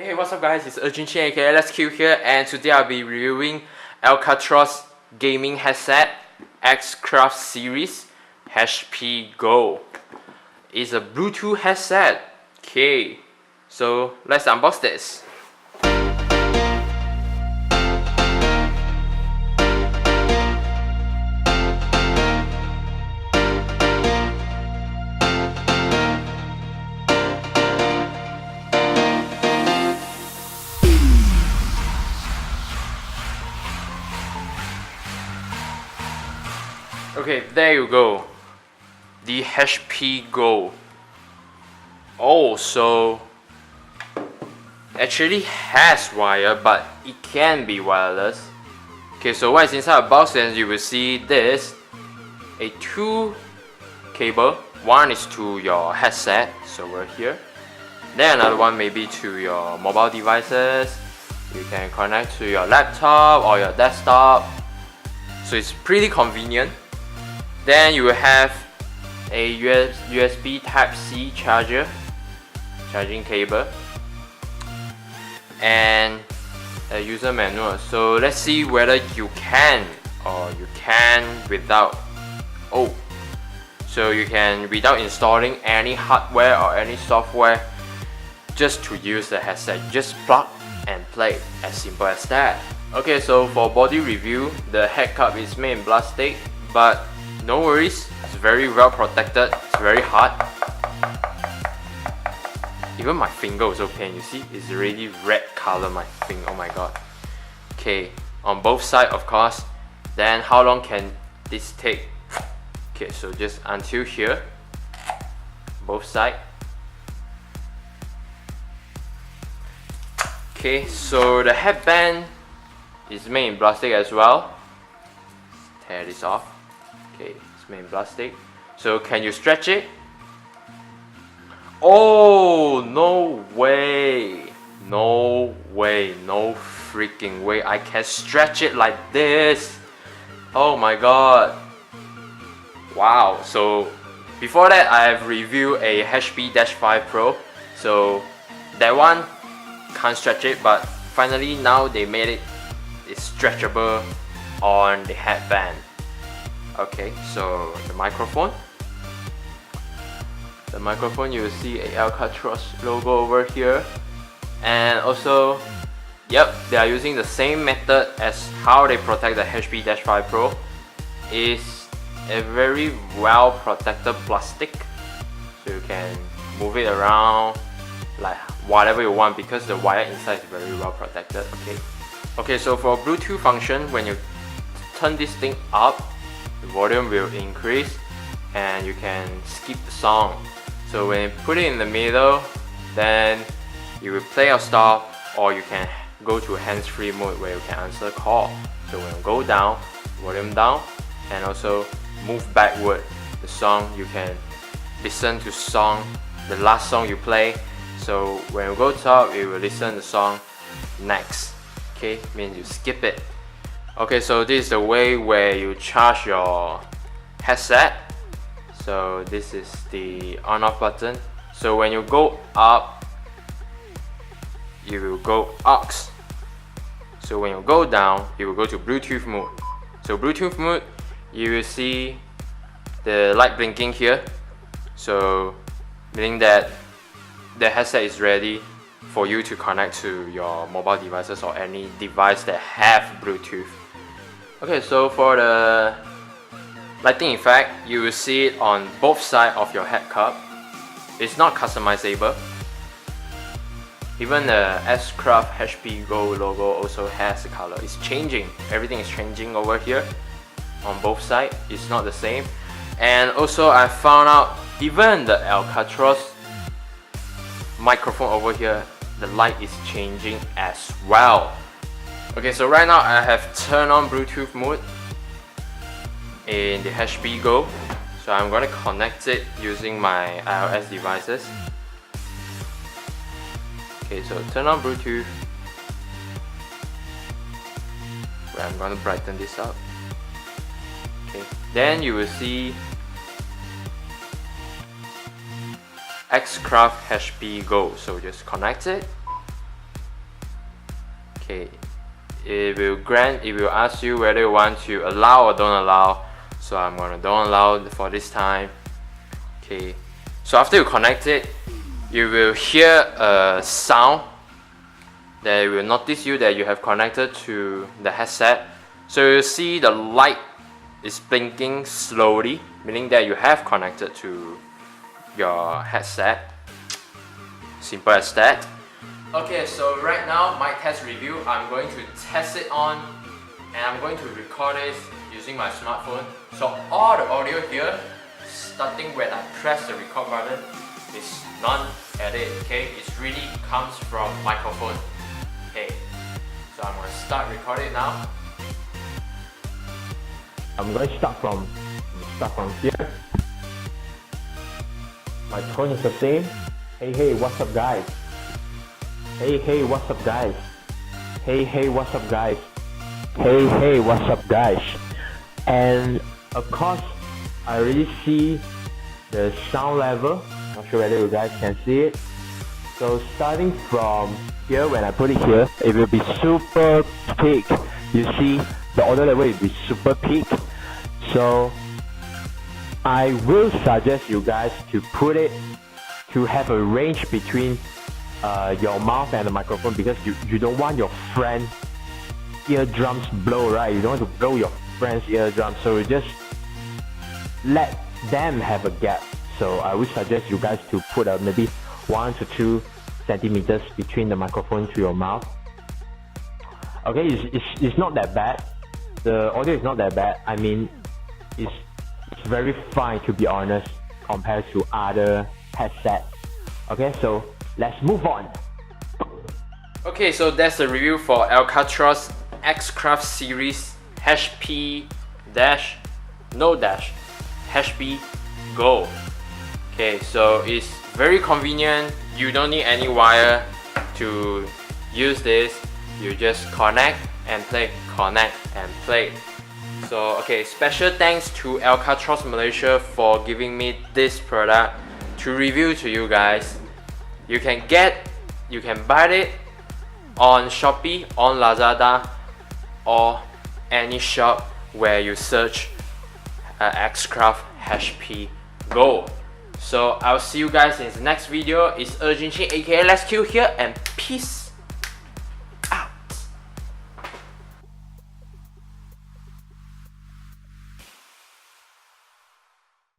Hey, what's up guys, it's Urgent Chen aka Let's Q here, and today I'll be reviewing Alcatroz gaming headset X-Craft series HP Go. It's a Bluetooth headset. Okay, so let's unbox this. Okay, there you go. The HP Go. Oh, so actually has wire, but it can be wireless. Okay, so what is inside the box? Then you will see this: a two cable. One is to your headset, so we're here. Then another one maybe to your mobile devices. You can connect to your laptop or your desktop. So it's pretty convenient. Then you will have a USB Type-C charging cable, and a user manual. So let's see whether you can without. Oh, so you can without installing any hardware or any software, just to use the headset. Just plug and play, as simple as that. Okay, so for body review, the head cap is made in plastic, but no worries, it's very well protected. It's very hard. Even my finger also pain. You see, it's already red color, my finger. Oh my god. Okay, on both sides, of course. Then how long can this take? Okay, so just until here, both sides. Okay, so the headband is made in plastic as well. Tear this off. Okay, it's made in plastic. So can you stretch it? Oh, no way. No way. No freaking way. I can stretch it like this. Oh my god. Wow. So before that, I have reviewed a HP-5 Pro. So that one can't stretch it, but finally now they made it stretchable on the headband. Okay, so the microphone, you will see a Alcatroz logo over here, and also, yep, they are using the same method as how they protect the HP-5 Pro. Is a very well protected plastic, so you can move it around like whatever you want, because the wire inside is very well protected. Okay, so for Bluetooth function, when you turn this thing up, the volume will increase and you can skip the song. So when you put it in the middle, then you will play or stop, or you can go to hands-free mode where you can answer call. So when you go down, volume down, and also move backward the song, you can listen to song, the last song you play. So when you go top, you will listen to the song next. Okay, means you skip it. Okay, so this is the way where you charge your headset. So this is the on-off button. So when you go up, you will go aux. So when you go down, you will go to Bluetooth mode. So Bluetooth mode, you will see the light blinking here. So meaning that the headset is ready for you to connect to your mobile devices or any device that have Bluetooth. Okay, so for the lighting effect, you will see it on both sides of your head cap. It's not customizable. Even the X-Craft HP Go logo also has the color. It's changing. Everything is changing over here on both sides. It's not the same. And also I found out even the Alcatroz microphone over here, the light is changing as well. Okay, so right now I have turned on Bluetooth mode in the HP Go. So I'm going to connect it using my iOS devices. Okay, so turn on Bluetooth. Wait, I'm going to brighten this up. Okay, then you will see X-Craft HP Go. So just connect it. Okay, it will ask you whether you want to allow or don't allow. So I'm gonna don't allow for this time. Okay, so after you connect it, you will hear a sound that will notice you that you have connected to the headset. So you see the light is blinking slowly, meaning that you have connected to your headset. Simple as that. Okay, so right now my test review, I'm going to test it on and I'm going to record it using my smartphone. So all the audio here, starting when I press the record button, is non-edit, okay? It really comes from microphone. Okay, so I'm going to start recording now. I'm going to start from here. My tone is the same. Hey, what's up guys? Hey, what's up guys? Hey, what's up guys? Hey, what's up guys? And of course, I already see the sound level. Not sure whether you guys can see it. So starting from here, when I put it here, it will be super peak. You see, the audio level will be super peak. So I will suggest you guys to put it to have a range between your mouth and the microphone, because you don't want your friend eardrums blow, right? You don't want to blow your friend's eardrums, so you just let them have a gap. So I would suggest you guys to put maybe 1 to 2 centimeters between the microphone to your mouth. Okay, it's not that bad. The audio is not that bad. I mean, it's very fine, to be honest, compared to other headsets. Okay, so let's move on. Okay, so that's the review for Alcatroz X-Craft series HP Go. Okay, so it's very convenient. You don't need any wire to use this. You just connect and play, connect and play. So okay, special thanks to Alcatroz Malaysia for giving me this product to review to you guys. You can buy it on Shopee, on Lazada, or any shop where you search X-Craft HP Go. So I'll see you guys in the next video. It's Urgent Chin, aka Let's Kill here, and peace.